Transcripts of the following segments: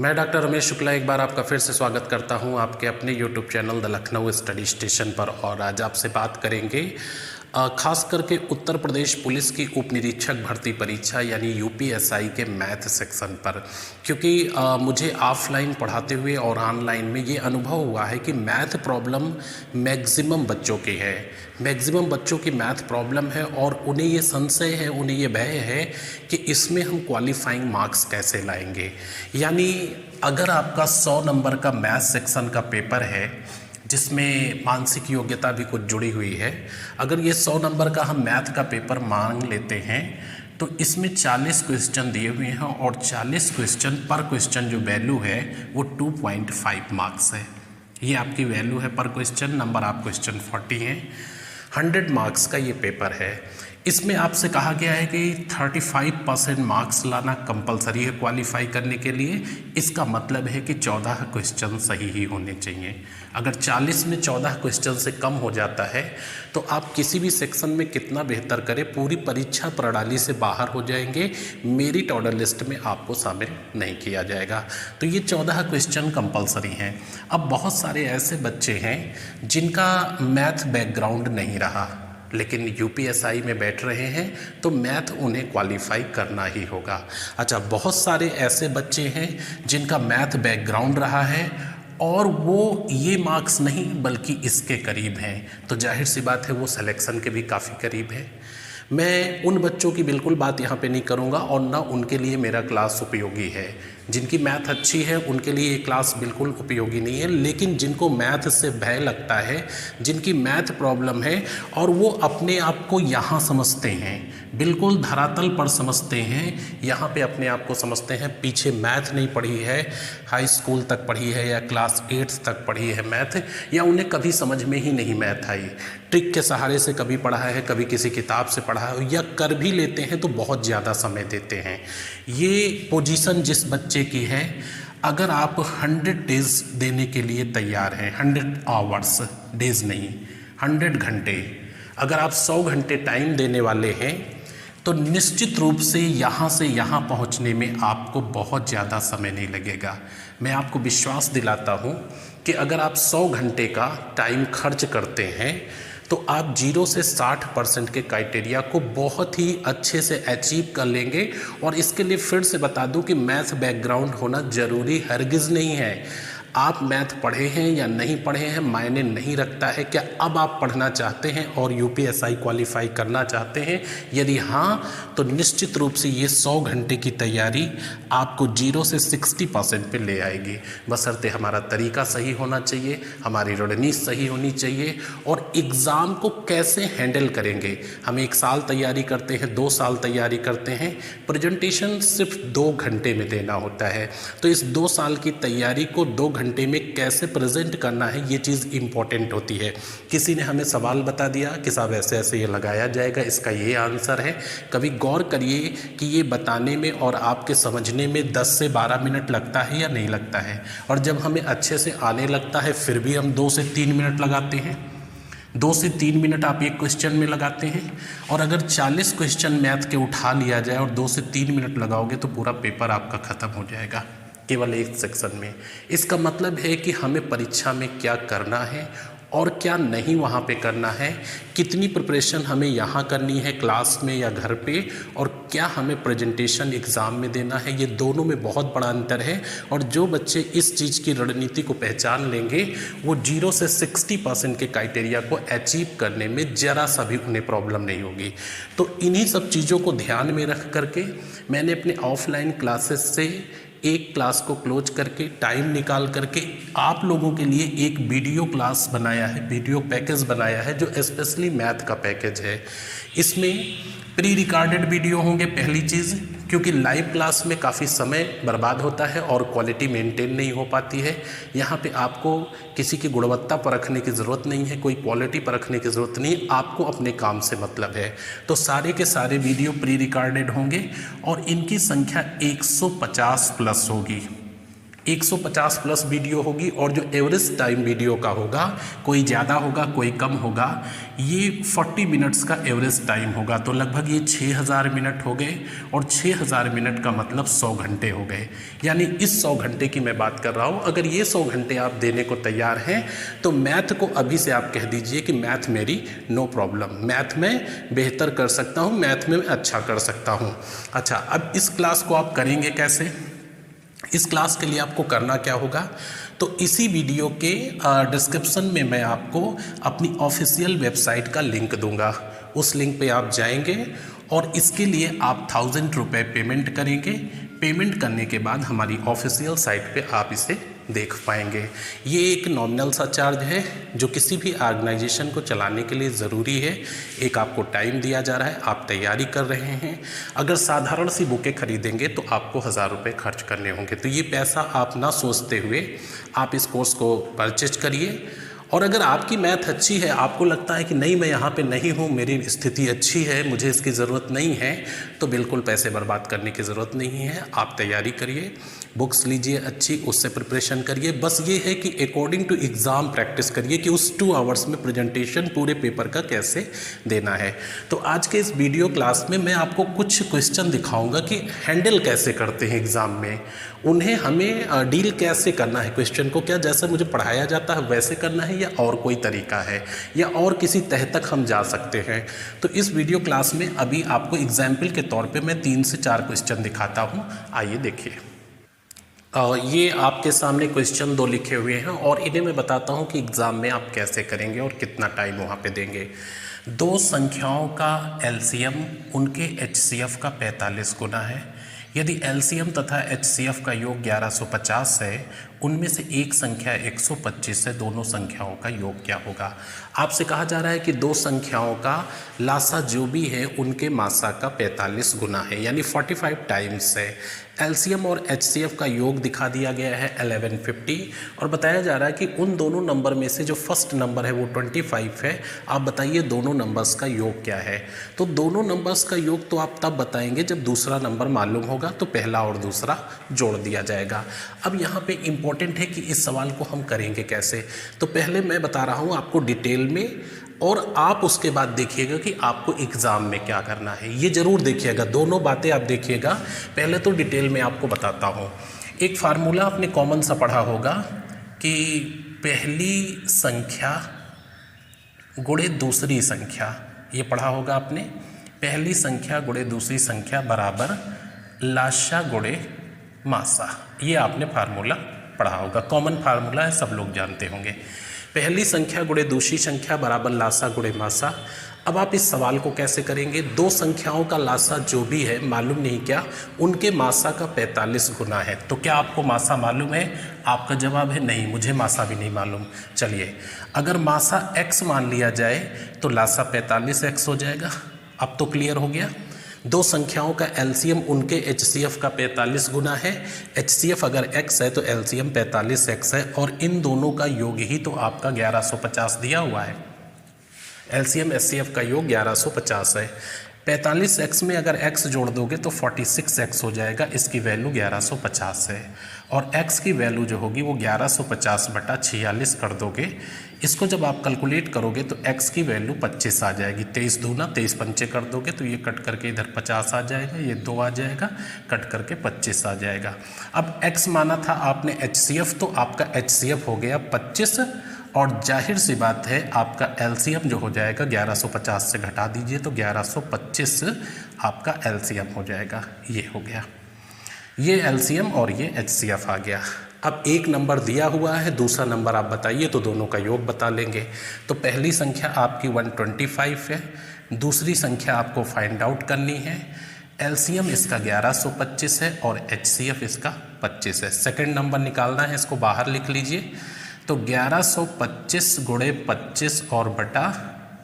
मैं डॉक्टर रमेश शुक्ला एक बार आपका फिर से स्वागत करता हूं आपके अपने YouTube channel the Lucknow study station पर। और आज आपसे बात करेंगे खास करके उत्तर प्रदेश पुलिस की उप निरीक्षक भर्ती परीक्षा यानी यूपीएसआई के मैथ सेक्शन पर। क्योंकि मुझे ऑफलाइन पढ़ाते हुए और ऑनलाइन में ये अनुभव हुआ है कि मैथ प्रॉब्लम मैक्सिमम बच्चों की है, मैक्सिमम बच्चों की मैथ प्रॉब्लम है और उन्हें ये संशय है, उन्हें ये भय है कि इसमें हम क्वालिफाइंग मार्क्स कैसे लाएंगे। यानी अगर आपका 100 नंबर का मैथ सेक्शन का पेपर है जिसमें मानसिक योग्यता भी कुछ जुड़ी हुई है, अगर ये 100 नंबर का हम मैथ का पेपर मांग लेते हैं तो इसमें 40 क्वेश्चन दिए हुए हैं और 40 क्वेश्चन पर क्वेश्चन जो वैल्यू है वो 2.5 मार्क्स है। ये आपकी वैल्यू है पर क्वेश्चन, नंबर आप क्वेश्चन 40 हैं। 100 मार्क्स का ये पेपर है। इसमें आपसे कहा गया है कि 35% मार्क्स लाना कंपलसरी है क्वालिफाई करने के लिए। इसका मतलब है कि 14 क्वेश्चन सही ही होने चाहिए। अगर 40 में 14 क्वेश्चन से कम हो जाता है तो आप किसी भी सेक्शन में कितना बेहतर करें, पूरी परीक्षा प्रणाली से बाहर हो जाएंगे, मेरिट ऑर्डर लिस्ट में आपको शामिल नहीं किया जाएगा। तो ये 14 क्वेश्चन कंपलसरी हैं। अब बहुत सारे ऐसे बच्चे हैं जिनका मैथ बैकग्राउंड नहीं रहा लेकिन यूपीएसआई में बैठ रहे हैं तो मैथ उन्हें क्वालिफाई करना ही होगा। अच्छा, बहुत सारे ऐसे बच्चे हैं जिनका मैथ बैकग्राउंड रहा है और वो ये मार्क्स नहीं बल्कि इसके करीब हैं, तो जाहिर सी बात है वो सिलेक्शन के भी काफ़ी करीब है। मैं उन बच्चों की बिल्कुल बात यहाँ पे नहीं करूँगा और ना उनके लिए मेरा क्लास उपयोगी है। जिनकी मैथ अच्छी है उनके लिए ये क्लास बिल्कुल उपयोगी नहीं है, लेकिन जिनको मैथ से भय लगता है, जिनकी मैथ प्रॉब्लम है और वो अपने आप को यहाँ समझते हैं, बिल्कुल धरातल पर समझते हैं, यहाँ पे अपने आप को समझते हैं पीछे मैथ नहीं पढ़ी है, हाई स्कूल तक पढ़ी है या क्लास 8 तक पढ़ी है मैथ, या उन्हें कभी समझ में ही नहीं मैथ आई, ट्रिक के सहारे से कभी पढ़ा है, कभी किसी किताब से पढ़ा है, या कर भी लेते हैं तो बहुत ज़्यादा समय देते हैं। ये पोजीशन जिस बच्चे की है, अगर आप 100 डेज देने के लिए तैयार हैं, 100 आवर्स, डेज नहीं 100 घंटे, अगर आप 100 घंटे टाइम देने वाले हैं तो निश्चित रूप से यहाँ पहुँचने में आपको बहुत ज़्यादा समय नहीं लगेगा। मैं आपको विश्वास दिलाता हूँ कि अगर आप 100 घंटे का टाइम खर्च करते हैं तो आप 0 से 60% के क्राइटेरिया को बहुत ही अच्छे से अचीव कर लेंगे। और इसके लिए फिर से बता दूं कि मैथ बैकग्राउंड होना ज़रूरी हरगिज़ नहीं है। आप मैथ पढ़े हैं या नहीं पढ़े हैं मायने नहीं रखता है। क्या अब आप पढ़ना चाहते हैं और यूपीएसआई क्वालिफाई करना चाहते हैं? यदि हाँ, तो निश्चित रूप से ये 100 घंटे की तैयारी आपको 0 से 60% पे ले आएगी। बशर्ते हमारा तरीका सही होना चाहिए, हमारी रणनीति सही होनी चाहिए और एग्ज़ाम को कैसे हैंडल करेंगे। हम 1 साल तैयारी करते हैं, 2 साल तैयारी करते हैं, प्रेजेंटेशन सिर्फ 2 घंटे में देना होता है। तो इस 2 साल की तैयारी को 2 घंटे में कैसे प्रेजेंट करना है, ये चीज़ इम्पॉर्टेंट होती है। किसी ने हमें सवाल बता दिया कि साहब ऐसे ऐसे ये लगाया जाएगा, इसका ये आंसर है। कभी गौर करिए कि ये बताने में और आपके समझने में 10 से 12 मिनट लगता है या नहीं लगता है। और जब हमें अच्छे से आने लगता है फिर भी हम 2 से 3 मिनट लगाते हैं। 2 से 3 मिनट आप एक क्वेश्चन में लगाते हैं और अगर 40 क्वेश्चन मैथ के उठा लिया जाए और 2 से 3 मिनट लगाओगे तो पूरा पेपर आपका ख़त्म हो जाएगा केवल एक सेक्शन में। इसका मतलब है कि हमें परीक्षा में क्या करना है और क्या नहीं वहाँ पे करना है, कितनी प्रिपरेशन हमें यहाँ करनी है क्लास में या घर पे, और क्या हमें प्रेजेंटेशन एग्ज़ाम में देना है। ये दोनों में बहुत बड़ा अंतर है। और जो बच्चे इस चीज़ की रणनीति को पहचान लेंगे वो 0 से 60% के क्राइटेरिया को अचीव करने में ज़रा सा भी उन्हें प्रॉब्लम नहीं होगी। तो इन्हीं सब चीज़ों को ध्यान में रख करके मैंने अपने ऑफलाइन क्लासेस से एक क्लास को क्लोज करके टाइम निकाल करके आप लोगों के लिए एक वीडियो क्लास बनाया है, वीडियो पैकेज बनाया है जो स्पेशली मैथ का पैकेज है। इसमें प्री रिकॉर्डेड वीडियो होंगे पहली चीज़, क्योंकि लाइव क्लास में काफ़ी समय बर्बाद होता है और क्वालिटी मेंटेन नहीं हो पाती है। यहाँ पे आपको किसी की गुणवत्ता परखने की ज़रूरत नहीं है, कोई क्वालिटी परखने की ज़रूरत नहीं, आपको अपने काम से मतलब है। तो सारे के सारे वीडियो प्री रिकॉर्डेड होंगे और इनकी संख्या 150 प्लस होगी। 150 प्लस वीडियो होगी और जो एवरेज टाइम वीडियो का होगा, कोई ज़्यादा होगा कोई कम होगा, ये 40 मिनट्स का एवरेज टाइम होगा। तो लगभग ये 6000 मिनट हो गए और 6000 मिनट का मतलब 100 घंटे हो गए। यानी इस 100 घंटे की मैं बात कर रहा हूँ। अगर ये 100 घंटे आप देने को तैयार हैं तो मैथ को अभी से आप कह दीजिए कि मैथ मेरी नो प्रॉब्लम, मैथ में बेहतर कर सकता हूँ, मैथ में मैं अच्छा कर सकता हूँ। अच्छा, अब इस क्लास को आप करेंगे कैसे? इस क्लास के लिए आपको करना क्या होगा, तो इसी वीडियो के डिस्क्रिप्शन में मैं आपको अपनी ऑफिशियल वेबसाइट का लिंक दूंगा। उस लिंक पे आप जाएंगे और इसके लिए आप 1000 रुपये पेमेंट करेंगे। पेमेंट करने के बाद हमारी ऑफिशियल साइट पे आप इसे देख पाएंगे। ये एक नॉमिनल सा चार्ज है जो किसी भी ऑर्गेनाइजेशन को चलाने के लिए ज़रूरी है। एक आपको टाइम दिया जा रहा है, आप तैयारी कर रहे हैं। अगर साधारण सी बुकें खरीदेंगे तो आपको 1000 रुपये खर्च करने होंगे। तो ये पैसा आप ना सोचते हुए आप इस कोर्स को परचेज करिए। और अगर आपकी मैथ अच्छी है, आपको लगता है कि नहीं मैं यहाँ पे नहीं हूँ, मेरी स्थिति अच्छी है, मुझे इसकी ज़रूरत नहीं है, तो बिल्कुल पैसे बर्बाद करने की ज़रूरत नहीं है। आप तैयारी करिए, बुक्स लीजिए अच्छी, उससे प्रिपरेशन करिए। बस ये है कि अकॉर्डिंग टू एग्ज़ाम प्रैक्टिस करिए कि उस 2 आवर्स में प्रेजेंटेशन पूरे पेपर का कैसे देना है। तो आज के इस वीडियो क्लास में मैं आपको कुछ क्वेश्चन दिखाऊंगा कि हैंडल कैसे करते हैं एग्ज़ाम में, उन्हें हमें डील कैसे करना है क्वेश्चन को। क्या जैसे मुझे पढ़ाया जाता है वैसे करना है या और कोई तरीका है या और किसी तह तक हम जा सकते हैं। तो इस वीडियो क्लास में अभी आपको एग्जाम्पल के तौर पे मैं 3 से 4 क्वेश्चन दिखाता हूँ। आइए देखिए। ये आपके सामने क्वेश्चन 2 लिखे हुए हैं और इन्हें मैं बताता हूँ कि एग्ज़ाम में आप कैसे करेंगे और कितना टाइम वहाँ पे देंगे। 2 संख्याओं का एलसीएम उनके एचसीएफ का 45 गुना है। यदि एलसीएम तथा एचसीएफ का योग 1150 है, उनमें से एक संख्या 125 है, दोनों संख्याओं का योग क्या होगा। आपसे कहा जा रहा है कि 2 संख्याओं का लासा जो भी है उनके मासा का 45 गुना है, यानी 45 टाइम्स है। एलसीएम और एचसीएफ का योग दिखा दिया गया है 1150 और बताया जा रहा है कि उन दोनों नंबर में से जो फर्स्ट नंबर है वो 25 है। आप बताइए दोनों नंबर्स का योग क्या है। तो दोनों नंबर्स का योग तो आप तब बताएंगे जब दूसरा नंबर मालूम होगा, तो पहला और दूसरा जोड़ दिया जाएगा। अब यहाँ पे इम्पोर्टेंट है कि इस सवाल को हम करेंगे कैसे। तो पहले मैं बता रहा हूँ आपको डिटेल में, और आप उसके बाद देखिएगा कि आपको एग्ज़ाम में क्या करना है। ये ज़रूर देखिएगा, दोनों बातें आप देखिएगा। पहले तो डिटेल में आपको बताता हूँ। एक फार्मूला आपने कॉमन सा पढ़ा होगा कि पहली संख्या गुणे दूसरी संख्या, ये पढ़ा होगा आपने। पहली संख्या गुणे दूसरी संख्या बराबर लासा गुणे मासा, ये आपने फार्मूला पढ़ा होगा। कॉमन फार्मूला है, सब लोग जानते होंगे। पहली संख्या गुणे दूसरी संख्या बराबर लासा गुणे मासा। अब आप इस सवाल को कैसे करेंगे? 2 संख्याओं का लासा जो भी है मालूम नहीं क्या, उनके मासा का 45 गुना है। तो क्या आपको मासा मालूम है? आपका जवाब है नहीं, मुझे मासा भी नहीं मालूम। चलिए, अगर मासा x मान लिया जाए तो लासा 45x हो जाएगा। अब तो क्लियर हो गया। 2 संख्याओं का एलसीएम उनके एचसीएफ का 45 गुना है। एचसीएफ अगर x है तो एलसीएम 45x है और इन दोनों का योग ही तो आपका 1150 दिया हुआ है। एलसीएम एचसीएफ का योग 1150 है। 45x में अगर x जोड़ दोगे तो 46x हो जाएगा। इसकी वैल्यू 1150 है और x की वैल्यू जो होगी वो 1150/46 कर दोगे। इसको जब आप कैलकुलेट करोगे तो x की वैल्यू 25 आ जाएगी। 23 दूना 23 पंचे कर दोगे तो ये कट करके इधर 50 आ जाएगा, ये 2 आ जाएगा, कट करके 25 आ जाएगा। अब x माना था आपने एचसीएफ, तो आपका एचसीएफ हो गया 25 और जाहिर सी बात है आपका एलसीएम जो हो जाएगा 1150 से घटा दीजिए तो 1125 आपका एलसीएम हो जाएगा। ये हो गया, ये एलसीएम और ये एचसीएफ आ गया। अब एक नंबर दिया हुआ है, दूसरा नंबर आप बताइए तो दोनों का योग बता लेंगे। तो पहली संख्या आपकी 125 है, दूसरी संख्या आपको फाइंड आउट करनी है। एलसीएम इसका 1125 है और एचसीएफ इसका 25 है। सेकंड नंबर निकालना है, इसको बाहर लिख लीजिए। तो 1125 गुणे 25 और बटा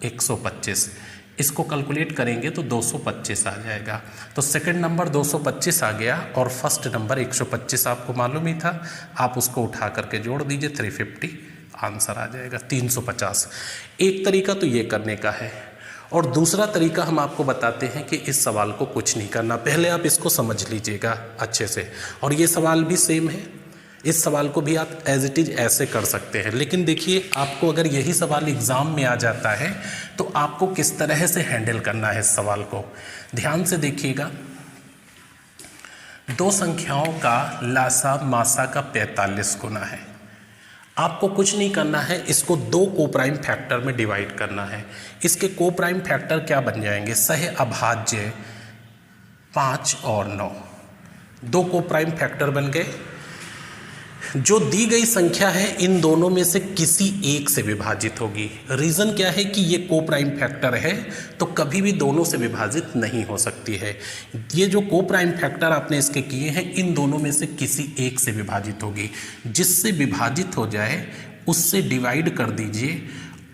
125, इसको कैलकुलेट करेंगे तो 225 आ जाएगा। तो सेकंड नंबर 225 आ गया और फर्स्ट नंबर 125 आपको मालूम ही था। आप उसको उठा करके जोड़ दीजिए, 350 आंसर आ जाएगा, 350। एक तरीका तो ये करने का है और दूसरा तरीका हम आपको बताते हैं कि इस सवाल को कुछ नहीं करना। पहले आप इसको समझ लीजिएगा अच्छे से, और ये सवाल भी सेम है। इस सवाल को भी आप एज इट इज़ ऐसे कर सकते हैं। लेकिन देखिए, आपको अगर यही सवाल एग्ज़ाम में आ जाता है तो आपको किस तरह से हैंडल करना है इस सवाल को, ध्यान से देखिएगा। दो संख्याओं का लासा मासा का 45 गुना है। आपको कुछ नहीं करना है, इसको दो कोप्राइम फैक्टर में डिवाइड करना है। इसके कोप्राइम फैक्टर क्या बन जाएंगे? सह अभाज्य 5 और 9, दो कोप्राइम फैक्टर बन गए। जो दी गई संख्या है इन दोनों में से किसी एक से विभाजित होगी। रीज़न क्या है कि ये कोप्राइम फैक्टर है तो कभी भी दोनों से विभाजित नहीं हो सकती है। ये जो कोप्राइम फैक्टर आपने इसके किए हैं इन दोनों में से किसी एक से विभाजित होगी। जिससे विभाजित हो जाए उससे डिवाइड कर दीजिए,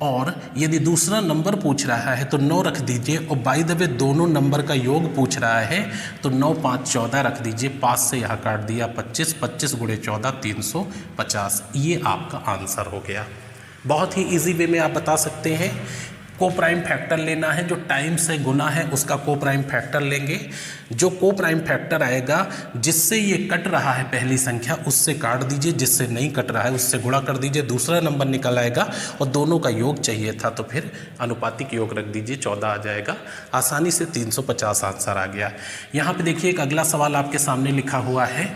और यदि दूसरा नंबर पूछ रहा है तो 9 रख दीजिए, और बाय द वे दोनों नंबर का योग पूछ रहा है तो 9 5 14 रख दीजिए। 5 से यहाँ काट दिया 25, 25 गुणे 14 350। ये आपका आंसर हो गया। बहुत ही इजी वे में आप बता सकते हैं। कोप्राइम फैक्टर लेना है, जो टाइम से गुना है उसका कोप्राइम फैक्टर लेंगे। जो कोप्राइम फैक्टर आएगा जिससे ये कट रहा है पहली संख्या उससे काट दीजिए, जिससे नहीं कट रहा है उससे गुणा कर दीजिए, दूसरा नंबर निकल आएगा। और दोनों का योग चाहिए था तो फिर अनुपातिक योग रख दीजिए, 14 आ जाएगा। आसानी से 350 आंसर आ गया। यहाँ पे देखिए एक अगला सवाल आपके सामने लिखा हुआ है,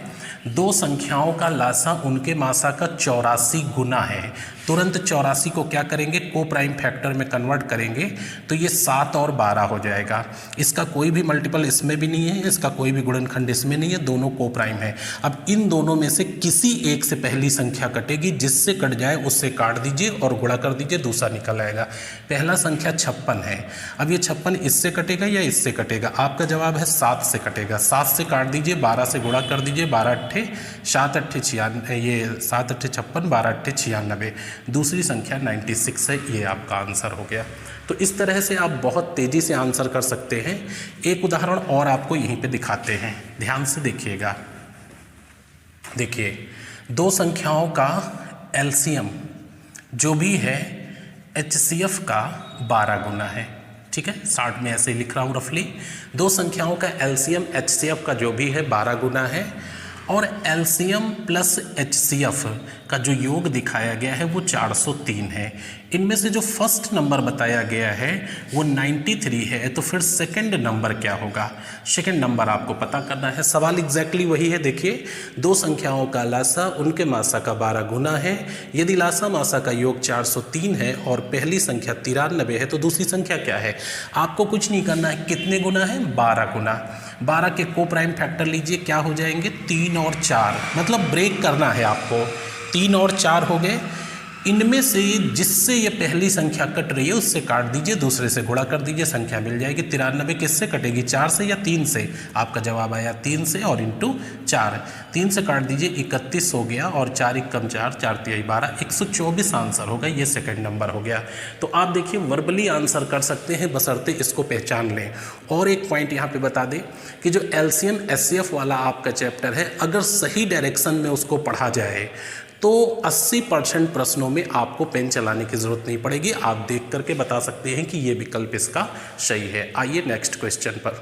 दो संख्याओं का लासा उनके मासा का 84 गुना है। तुरंत 84 को क्या करेंगे? कोप्राइम फैक्टर में कन्वर्ट करेंगे तो ये 7 और 12 हो जाएगा। इसका कोई भी मल्टीपल इसमें भी नहीं है, इसका कोई भी गुणनखंड इसमें नहीं है, दोनों कोप्राइम है। अब इन दोनों में से किसी एक से पहली संख्या कटेगी, जिससे कट जाए उससे काट दीजिए और गुणा कर दीजिए, दूसरा निकल आएगा। पहला संख्या 56 है। अब ये 56 इससे कटेगा या इससे कटेगा? आपका जवाब है 7 से कटेगा। 7 से काट दीजिए, 12 से गुणा कर दीजिए, 12 अट्ठे 7 अट्ठे 96, ये 7 अट्ठे 56, 12 अट्ठे 96। दूसरी संख्या 96 है। ये आपका आंसर हो गया। तो इस तरह से आप बहुत तेज़ी से आंसर कर सकते हैं। एक उदाहरण और आपको यहीं पे दिखाते हैं, ध्यान से देखिएगा। देखिए, दो संख्याओं का एलसीएम जो भी है एचसीएफ का 12 गुना है। ठीक है, 60 में ऐसे ही लिख रहा हूँ रफली। दो संख्याओं का एलसीएम एचसीएफ का जो भी है 12 गुना है, और एलसीएम प्लस एचसीएफ का जो योग दिखाया गया है वो 403 है। इनमें से जो फर्स्ट नंबर बताया गया है वो 93 है, तो फिर सेकंड नंबर क्या होगा? सेकंड नंबर आपको पता करना है। सवाल एग्जैक्टली वही है। देखिए, दो संख्याओं का लासा उनके मासा का 12 गुना है। यदि लासा मासा का योग 403 है और पहली संख्या 93 है तो दूसरी संख्या क्या है? आपको कुछ नहीं करना है। कितने गुना है? 12 गुना। 12 के कोप्राइम फैक्टर लीजिए, क्या हो जाएंगे? 3 और 4, मतलब ब्रेक करना है आपको। 3 और 4 हो गए। इनमें से जिससे ये पहली संख्या कट रही है उससे काट दीजिए, दूसरे से गुणा कर दीजिए, संख्या मिल जाएगी। 93 किससे कटेगी? 4 से या 3 से? आपका जवाब आया 3 से, और इंटू 4। 3 से काट दीजिए, 31 हो गया, और 4 एकम 4, 4 तिहाई 12, 124 आंसर होगा। ये सेकंड नंबर हो गया। तो आप देखिए वर्बली आंसर कर सकते हैं, बशर्ते इसको पहचान लें। और एक पॉइंट यहाँ पे बता दें कि जो एलसीएम एचसीएफ वाला आपका चैप्टर है, अगर सही डायरेक्शन में उसको पढ़ा जाए तो 80% प्रश्नों में आपको पेन चलाने की ज़रूरत नहीं पड़ेगी। आप देख करके बता सकते हैं कि ये विकल्प इसका सही है। आइए नेक्स्ट क्वेश्चन पर।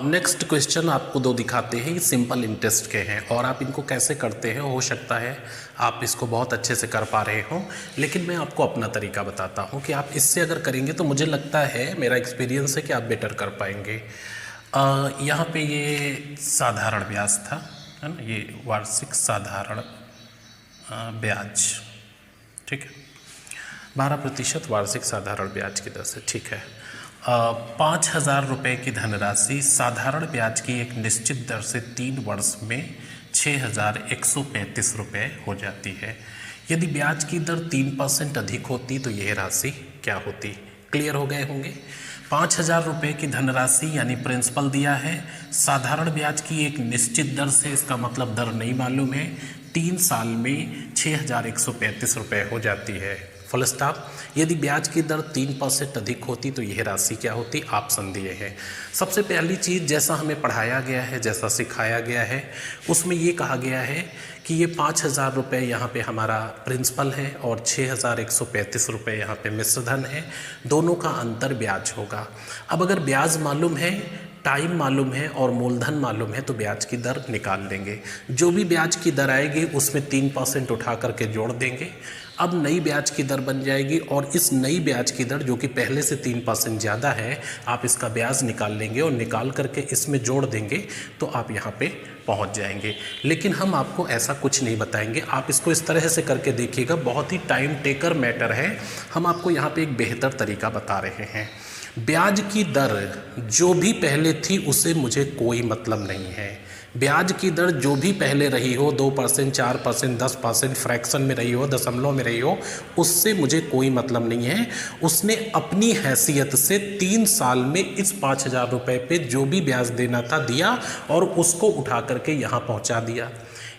नेक्स्ट क्वेश्चन आपको दो दिखाते हैं, ये सिंपल इंटरेस्ट के हैं और आप इनको कैसे करते हैं हो सकता है आप इसको बहुत अच्छे से कर पा रहे हों, लेकिन मैं आपको अपना तरीका बताता हूँ कि आप इससे अगर करेंगे तो मुझे लगता है, मेरा एक्सपीरियंस है कि आप बेटर कर पाएंगे। यहाँ पे ये साधारण ब्याज था, है ना, ये वार्षिक साधारण ब्याज, ठीक है, 12% वार्षिक साधारण ब्याज की दर से, ठीक है। 5,000 रुपये की धनराशि साधारण ब्याज की एक निश्चित दर से 3 वर्ष में 6,135 रुपये हो जाती है। यदि ब्याज की दर 3% अधिक होती तो यह राशि क्या होती? क्लियर हो गए होंगे। 5,000 रुपये की धनराशि यानी प्रिंसिपल दिया है, साधारण ब्याज की एक निश्चित दर से, इसका मतलब दर नहीं मालूम है, 3 साल में 6,135 रुपये हो जाती है। Full stop. यदि ब्याज की दर 3% अधिक होती तो यह राशि क्या होती? ऑप्शन दिए हैं। सबसे पहली चीज़, जैसा हमें पढ़ाया गया है, जैसा सिखाया गया है, उसमें ये कहा गया है कि ये 5,000 रुपये यहाँ पे हमारा प्रिंसिपल है और 6,135 रुपये यहाँ पे मिश्र धन है, दोनों का अंतर ब्याज होगा। अब अगर ब्याज मालूम है टाइम मालूम है और मूलधन मालूम है तो ब्याज की दर निकाल लेंगे। जो भी ब्याज की दर आएगी उसमें 3% उठा करके जोड़ देंगे। अब नई ब्याज की दर बन जाएगी और इस नई ब्याज की दर जो कि पहले से 3% ज़्यादा है, आप इसका ब्याज निकाल लेंगे और निकाल करके इसमें जोड़ देंगे तो आप यहाँ पे पहुँच जाएंगे। लेकिन हम आपको ऐसा कुछ नहीं बताएंगे, आप इसको इस तरह से करके देखिएगा, बहुत ही टाइम टेकर मैटर है। हम आपको यहाँ पे एक बेहतर तरीका बता रहे हैं। ब्याज की दर जो भी पहले थी उससे मुझे कोई मतलब नहीं है। ब्याज की दर जो भी पहले रही हो, 2%, 4%, 10%, फ्रैक्शन में रही हो, दशमलव में रही हो, उससे मुझे कोई मतलब नहीं है। उसने अपनी हैसियत से 3 साल में इस 5,000 रुपये पे जो भी ब्याज देना था दिया और उसको उठा करके यहाँ पहुँचा दिया।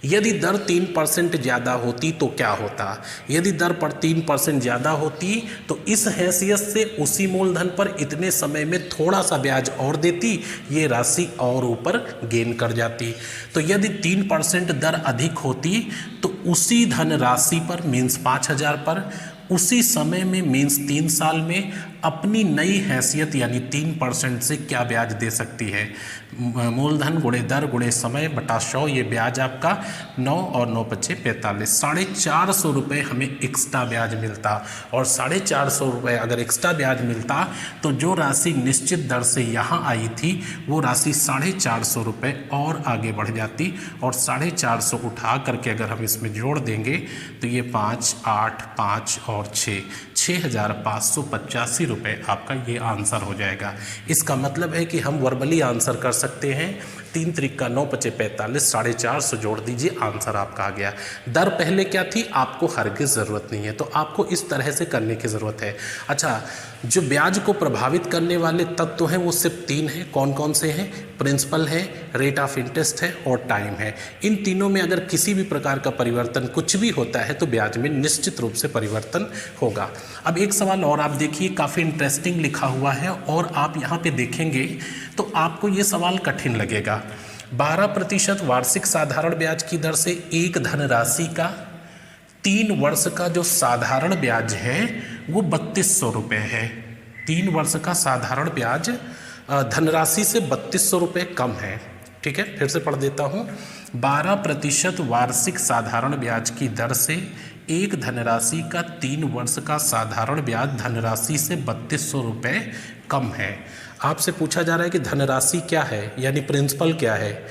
यदि दर 3% ज़्यादा होती तो क्या होता? यदि दर पर 3% ज़्यादा होती तो इस हैसियत से उसी मूलधन पर इतने समय में थोड़ा सा ब्याज और देती, ये राशि और ऊपर गेन कर जाती। तो यदि 3% दर अधिक होती तो उसी धन राशि पर मीन्स 5,000 पर उसी समय में मीन्स 3 साल में अपनी नई हैसियत यानी 3% से क्या ब्याज दे सकती है? मूलधन गुणे दर गुणे समय बटा 100, ये ब्याज आपका 9 और 9 पच्चे 45, 450 रुपये हमें एक्स्ट्रा ब्याज मिलता। और 450 रुपये अगर एक्स्ट्रा ब्याज मिलता तो जो राशि निश्चित दर से यहाँ आई थी वो राशि 450 रुपये और आगे बढ़ जाती और 450 उठा करके अगर हम इसमें जोड़ देंगे तो ये 5, 8, 5 और 6,585 रुपये आपका ये आंसर हो जाएगा। इसका मतलब है कि हम वर्बली आंसर कर सकते हैं। 3 त्रिक का 9 पचे 45, 450 जोड़ दीजिए, आंसर आपका आ गया। दर पहले क्या थी आपको हरगिज़ ज़रूरत नहीं है, तो आपको इस तरह से करने की ज़रूरत है। अच्छा, जो ब्याज को प्रभावित करने वाले तत्व हैं वो सिर्फ 3 हैं। कौन कौन से हैं? प्रिंसिपल है, रेट ऑफ इंटरेस्ट है और टाइम है। इन तीनों में अगर किसी भी प्रकार का परिवर्तन कुछ भी होता है तो ब्याज में निश्चित रूप से परिवर्तन होगा। अब एक सवाल और आप देखिए, काफ़ी इंटरेस्टिंग लिखा हुआ है और आप यहाँ पे देखेंगे तो आपको ये सवाल कठिन लगेगा। 12% वार्षिक साधारण ब्याज की दर से एक धनराशि का 3 वर्ष का जो साधारण ब्याज है वो 3200 रुपये है। 3 वर्ष का साधारण ब्याज धनराशि से 3200 रुपये कम है। ठीक है, फिर से पढ़ देता हूँ। 12% वार्षिक साधारण ब्याज की दर से एक धनराशि का 3 वर्ष का साधारण ब्याज धनराशि से 3200 रुपये कम है। आपसे पूछा जा रहा है कि धनराशि क्या है, यानी प्रिंसिपल क्या है,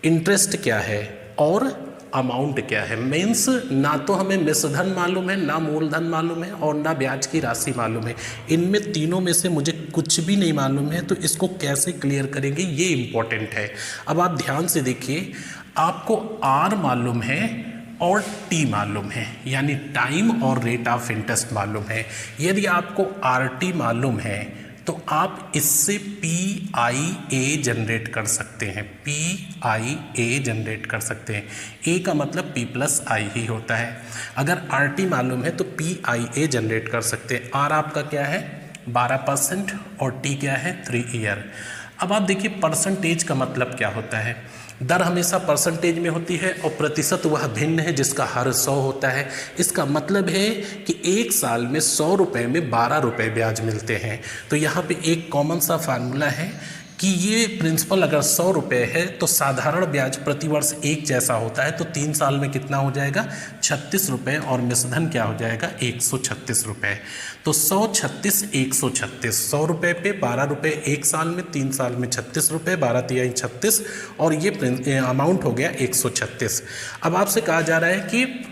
इंटरेस्ट क्या है और अमाउंट क्या है। मीन्स ना तो हमें मिश्रधन मालूम है, ना मूलधन मालूम है और ना ब्याज की राशि मालूम है। इनमें तीनों में से मुझे कुछ भी नहीं मालूम है, तो इसको कैसे क्लियर करेंगे ये इम्पोर्टेंट है। अब आप ध्यान से देखिए, आपको आर मालूम है और टी मालूम है, यानी टाइम और रेट ऑफ इंटरेस्ट मालूम है। यदि आपको आर टी मालूम है तो आप इससे PIA जनरेट कर सकते हैं। PIA जनरेट कर सकते हैं। A का मतलब P प्लस I ही होता है। अगर RT मालूम है तो PIA जनरेट कर सकते हैं। R आपका क्या है 12% और T क्या है 3 ईयर। अब आप देखिए परसेंटेज का मतलब क्या होता है। दर हमेशा परसेंटेज में होती है और प्रतिशत वह भिन्न है जिसका हर 100 होता है। इसका मतलब है कि एक साल में 100 रुपये में 12 रुपये ब्याज मिलते हैं। तो यहाँ पे एक कॉमन सा फार्मूला है कि ये प्रिंसिपल अगर 100 रुपये है तो साधारण ब्याज प्रतिवर्ष एक जैसा होता है, तो 3 साल में कितना हो जाएगा 36 रुपये और मिश्रधन क्या हो जाएगा 136 रुपये। तो 136 136, 100 रुपये पे 12 रुपये एक साल में, 3 साल में 36 रुपये, 12 तिहाई 36 और ये अमाउंट हो गया 136। अब आपसे कहा जा रहा है कि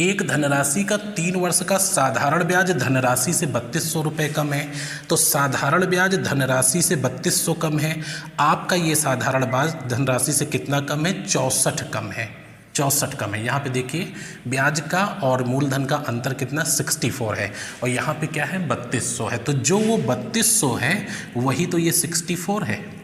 एक धनराशि का 3 वर्ष का साधारण ब्याज धनराशि से 3200 रुपये कम है, तो साधारण ब्याज धनराशि से 3200 कम है। आपका ये साधारण ब्याज धनराशि से कितना कम है 64 कम है, 64 कम है। यहाँ पे देखिए ब्याज का और मूलधन का अंतर कितना 64 है और यहाँ पे क्या है 3200 है। तो जो वो 3200 है वही तो ये 64 है।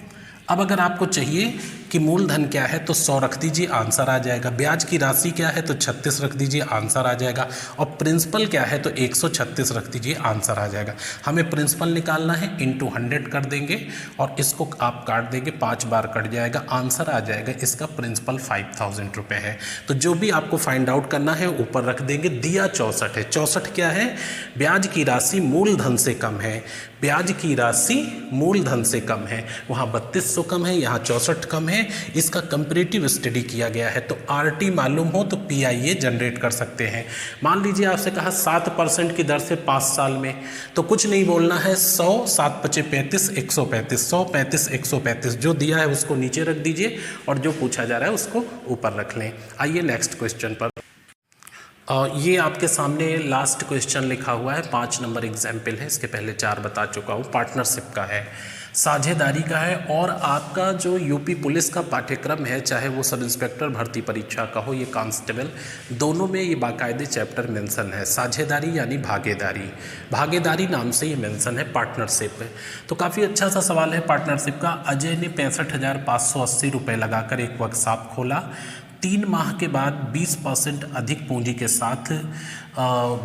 अब अगर आपको चाहिए कि मूलधन क्या है, तो 100 रख दीजिए, आंसर आ जाएगा। ब्याज की राशि क्या है, तो 36 रख दीजिए, आंसर आ जाएगा। और प्रिंसिपल क्या है, तो 136 रख दीजिए, आंसर आ जाएगा। हमें प्रिंसिपल निकालना है, इंटू 100 कर देंगे और इसको आप काट देंगे, 5 बार कट जाएगा, आंसर आ जाएगा। इसका प्रिंसिपल 5000 रुपये है। तो जो भी आपको फाइंड आउट करना है ऊपर रख देंगे। दिया 64 है। 64 क्या है, ब्याज की राशि मूलधन से कम है, ब्याज की राशि मूलधन से कम है। वहाँ 3200 कम है, यहाँ 64 कम है। इसका कंपैरेटिव स्टडी किया गया है। तो आरटी मालूम हो तो पीआईए जनरेट कर सकते हैं। मान लीजिए आपसे कहा 7% की दर से 5 साल में, तो कुछ नहीं बोलना है, 100 7 × 5 = 35 135 135 135 जो दिया है उसको नीचे रख दीजिए और जो पूछा जा रहा है उसको ऊपर रख लें। आइए नेक्स्ट क्वेश्चन पर। ये आपके सामने लास्ट क्वेश्चन लिखा हुआ है, 5 नंबर एग्जाम्पल है। इसके पहले 4 बता चुका हूँ। पार्टनरशिप का है, साझेदारी का है, और आपका जो यूपी पुलिस का पाठ्यक्रम है, चाहे वो सब इंस्पेक्टर भर्ती परीक्षा का हो, ये कांस्टेबल, दोनों में ये बाकायदे चैप्टर मेंशन है। साझेदारी यानी भागीदारी, भागीदारी नाम से ये मेंशन है। पार्टनरशिप तो काफ़ी अच्छा सा सवाल है पार्टनरशिप का। अजय ने 65,580 रुपये लगाकर एक वर्कशॉप खोला। 3 माह के बाद 20% अधिक पूंजी के साथ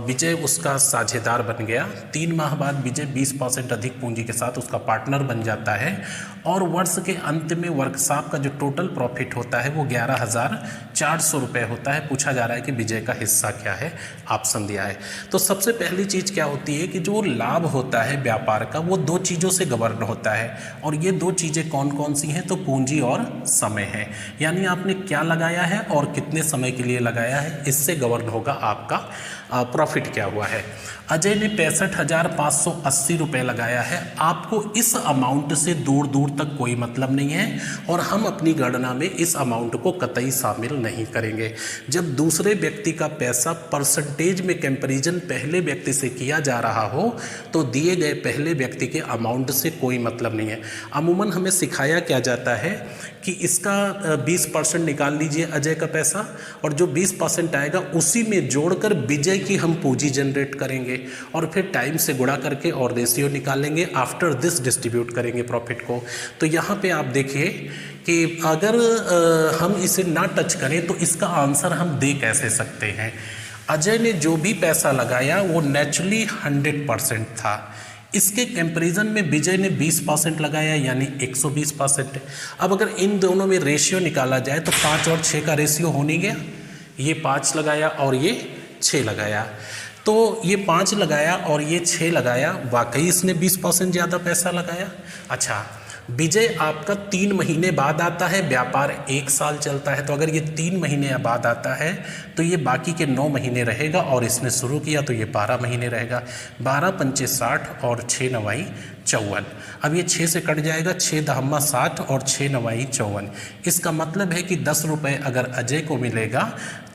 विजय उसका साझेदार बन गया। 3 माह बाद विजय 20% अधिक पूंजी के साथ उसका पार्टनर बन जाता है और वर्ष के अंत में वर्कशॉप का जो टोटल प्रॉफिट होता है वो 11,400 रुपये होता है। पूछा जा रहा है कि विजय का हिस्सा क्या है, ऑप्शन दिया है। तो सबसे पहली चीज़ क्या होती है कि जो लाभ होता है व्यापार का वो 2 चीज़ों से गवर्न होता है, और ये 2 चीज़ें कौन कौन सी हैं, तो पूंजी और समय है। यानी आपने क्या लगाया है और कितने समय के लिए लगाया है, इससे गवर्न होगा आपका प्रॉफिट क्या हुआ है। अजय ने 65,580 रुपये लगाया है। आपको इस अमाउंट से दूर दूर तक कोई मतलब नहीं है और हम अपनी गणना में इस अमाउंट को कतई शामिल नहीं करेंगे। जब दूसरे व्यक्ति का पैसा परसेंटेज में कंपैरिजन पहले व्यक्ति से किया जा रहा हो तो दिए गए पहले व्यक्ति के अमाउंट से कोई मतलब नहीं है। अमूमन हमें सिखाया क्या जाता है कि इसका 20% निकाल लीजिए अजय का पैसा, और जो 20% आएगा उसी में जोड़कर विजय की हम पूंजी जनरेट करेंगे और फिर टाइम से गुणा करके और रेशियो निकालेंगे। आफ्टर दिस डिस्ट्रीब्यूट करेंगे प्रॉफिट को। तो यहाँ पे आप देखिए कि अगर हम इसे ना टच करें तो इसका आंसर हम दे कैसे सकते हैं। अजय ने जो भी पैसा लगाया वो नेचुरली 100% था। इसके कंपैरिजन में विजय ने 20% लगाया यानी 120%। अब अगर इन दोनों में रेशियो निकाला जाए तो 5 और 6 का रेशियो हो नहीं गया। ये 5 लगाया और ये 6 लगाया, तो ये 5 लगाया और ये 6 लगाया, वाकई इसने 20% ज़्यादा पैसा लगाया। अच्छा, विजय आपका 3 महीने बाद आता है, व्यापार 1 साल चलता है, तो अगर ये 3 महीने बाद आता है तो ये बाकी के 9 महीने रहेगा और इसने शुरू किया तो ये 12 महीने रहेगा। 12 पंचे 60 और 6 नवाई 54। अब ये 6 से कट जाएगा, 6 दहम्मा 60 और 6 नवाई 54। इसका मतलब है कि 10 रुपये अगर अजय को मिलेगा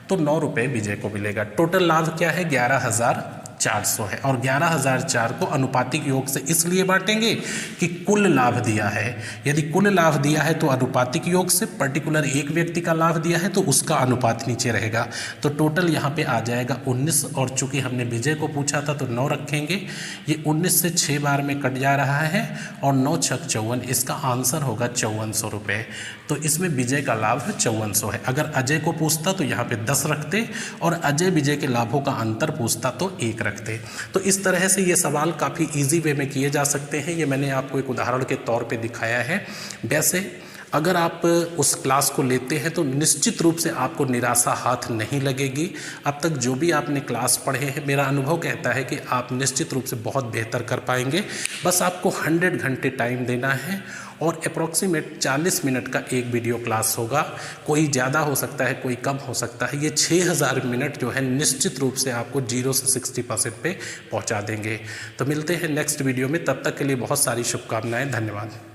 तो 9 रुपये विजय को मिलेगा। टोटल लाभ क्या है, 11,400 है। और 11,004 को अनुपातिक योग से इसलिए बांटेंगे कि कुल लाभ दिया है। यदि कुल लाभ दिया है तो अनुपातिक योग से, पर्टिकुलर एक व्यक्ति का लाभ दिया है तो उसका अनुपात नीचे रहेगा। तो टोटल यहाँ पे आ जाएगा 19, और चूंकि हमने विजय को पूछा था तो 9 रखेंगे। ये 19 से 6 बार में कट जा रहा है और 9 × 6 = 54। इसका आंसर होगा 5400 रुपये। तो इसमें विजय का लाभ 5400 है। अगर अजय को पूछता तो यहाँ पे 10 रखते और अजय विजय के लाभों का अंतर पूछता तो 1 रखते। तो इस तरह से ये सवाल काफ़ी इजी वे में किए जा सकते हैं। ये मैंने आपको एक उदाहरण के तौर पे दिखाया है। वैसे अगर आप उस क्लास को लेते हैं तो निश्चित रूप से आपको निराशा हाथ नहीं लगेगी। अब तक जो भी आपने क्लास पढ़े हैं, मेरा अनुभव कहता है कि आप निश्चित रूप से बहुत बेहतर कर पाएंगे। बस आपको 100 घंटे टाइम देना है और अप्रॉक्सीमेट 40 मिनट का एक वीडियो क्लास होगा। कोई ज़्यादा हो सकता है, कोई कम हो सकता है। ये 6000 मिनट जो है निश्चित रूप से आपको 0 से 60% पे पहुंचा देंगे। तो मिलते हैं नेक्स्ट वीडियो में, तब तक के लिए बहुत सारी शुभकामनाएं। धन्यवाद।